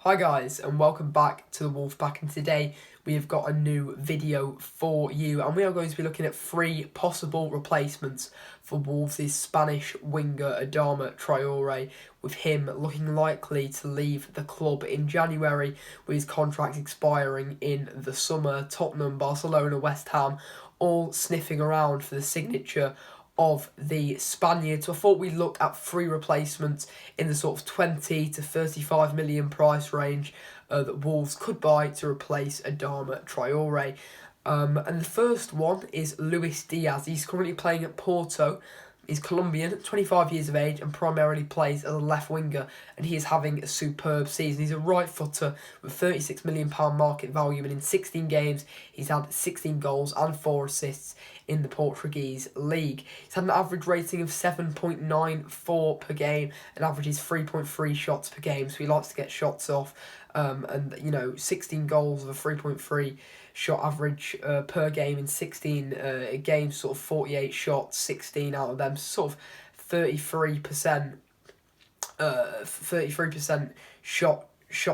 Hi guys, and welcome back to the Wolfpack, and today we have got a new video for you, and we are going to be looking at 3 possible replacements for Wolves' Spanish winger Adama Traore, with him looking likely to leave the club in January with his contract expiring in the summer. Tottenham, Barcelona, West Ham all sniffing around for the signature of the Spaniard. So I thought we'd look at 3 replacements in the sort of 20 to 35 million price range that Wolves could buy to replace Adama Traore. And the first one is Luis Diaz. He's currently playing at Porto. He's Colombian, 25 years of age, and primarily plays as a left winger, and he is having a superb season. He's a right footer with £36 million market value, and in 16 games, he's had 16 goals and 4 assists in the Portuguese league. He's had an average rating of 7.94 per game and averages 3.3 shots per game, so he likes to get shots off. 16 goals with a 3.3 shot average per game in 16 games, sort of 48 shots, 16 out of them, sort of 33% shot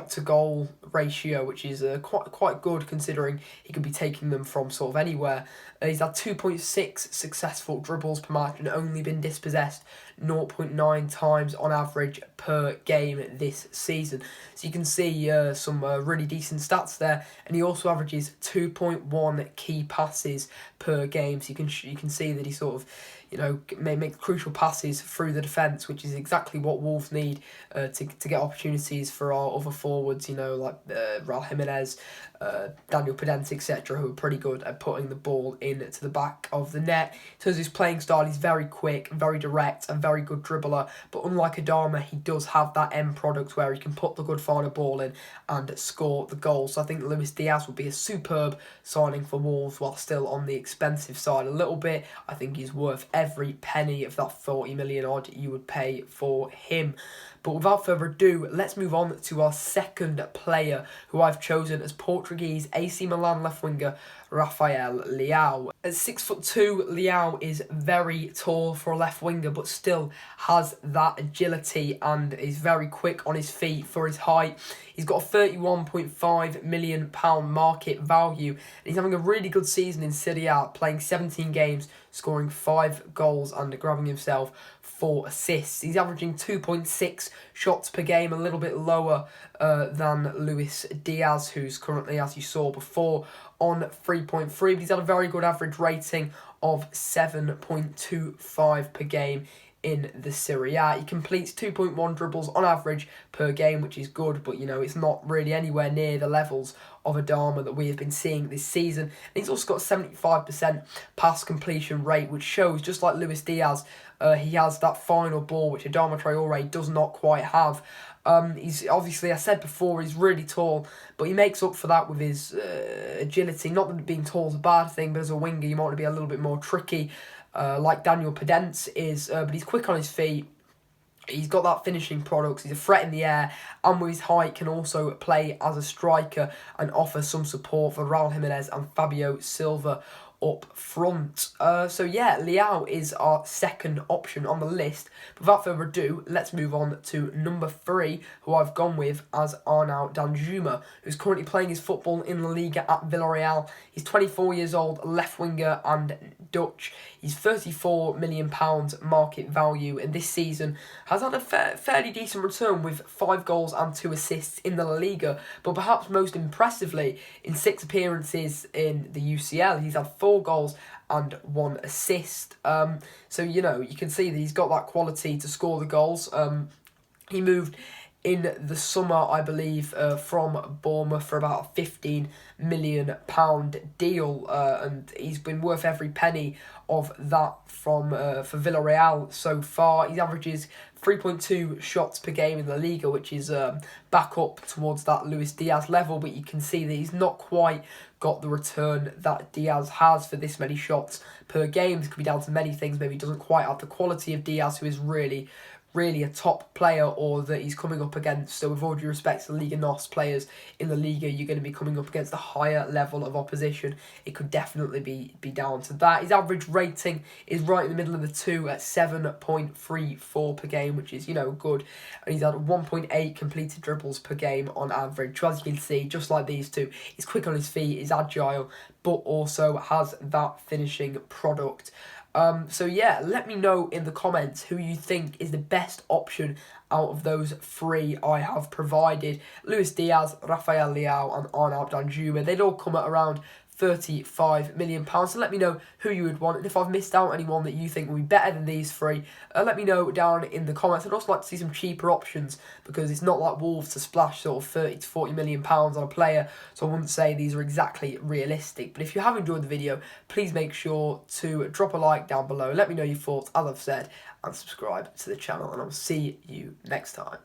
to goal ratio, which is quite good considering he could be taking them from sort of anywhere. He's had 2.6 successful dribbles per match and only been dispossessed 0.9 times on average per game this season. So you can see some really decent stats there, and he also averages 2.1 key passes per game. So you can see that he sort of may make crucial passes through the defence, which is exactly what Wolves need to get opportunities for our other forwards, like Raul Jimenez, Daniel Podence, etc., who are pretty good at putting the ball into the back of the net. In terms of his playing style, he's very quick, very direct, and very good dribbler, but unlike Adama, he does have that end product where he can put the good final ball in and score the goal. So I think Luis Diaz would be a superb signing for Wolves, while still on the expensive side a little bit. I think he's worth every penny of that 40 million odd you would pay for him. But without further ado, let's move on to our second player, who I've chosen as Portuguese AC Milan left winger Rafael Liao. At 6'2", Liao is very tall for a left winger, but still has that agility and is very quick on his feet for his height. He's got a £31.5 million market value, and he's having a really good season in Serie A, playing 17 games, scoring 5 goals and grabbing himself 4 assists. He's averaging 2.6 shots per game, a little bit lower than Luis Diaz, who's currently, as you saw before, on 3.3. But he's had a very good average rating of 7.25 per game in the Serie A. He completes 2.1 dribbles on average per game, which is good, but it's not really anywhere near the levels of Adama that we have been seeing this season. And he's also got 75% pass completion rate, which shows, just like Luis Diaz, he has that final ball, which Adama Traore does not quite have. He's obviously, I said before, he's really tall, but he makes up for that with his agility. Not that being tall is a bad thing, but as a winger, you might want to be a little bit more tricky, like Daniel Podence is, but he's quick on his feet. He's got that finishing product, he's a threat in the air, and with his height can also play as a striker and offer some support for Raul Jimenez and Fabio Silva up front. Liao is our second option on the list. Without further ado, let's move on to number 3, who I've gone with as Arno Danjuma, who's currently playing his football in La Liga at Villarreal. He's 24 years old, left winger and Dutch. He's £34 million market value, and this season has had a fairly decent return with 5 goals and 2 assists in the La Liga, but perhaps most impressively, in 6 appearances in the UCL, he's had 4 goals and 1 assist. You can see that he's got that quality to score the goals. He moved in the summer, I believe, from Bournemouth for about a £15 million deal, and he's been worth every penny of that for Villarreal so far. He averages 3.2 shots per game in the Liga, which is back up towards that Luis Diaz level, but you can see that he's not quite got the return that Diaz has for this many shots per game. This could be down to many things. Maybe he doesn't quite have the quality of Diaz, who is really really a top player or that he's coming up against. So with all due respect to the Liga NOS players in the Liga, you're going to be coming up against a higher level of opposition. It could definitely be down to that. His average rating is right in the middle of the two at 7.34 per game, which is, good. And he's had 1.8 completed dribbles per game on average. So as you can see, just like these two, he's quick on his feet, he's agile, but also has that finishing product. So yeah, let me know in the comments who you think is the best option out of those three I have provided. Luis Diaz, Rafael Liao and Arno Danjuma. They'd all come at around £35 million. So let me know who you would want, and if I've missed out anyone that you think will be better than these three, let me know down in the comments. I'd also like to see some cheaper options, because it's not like Wolves to splash sort of £30 to £40 million on a player, so I wouldn't say these are exactly realistic. But if you have enjoyed the video, please make sure to drop a like down below, let me know your thoughts, as I've said, and subscribe to the channel, and I'll see you next time.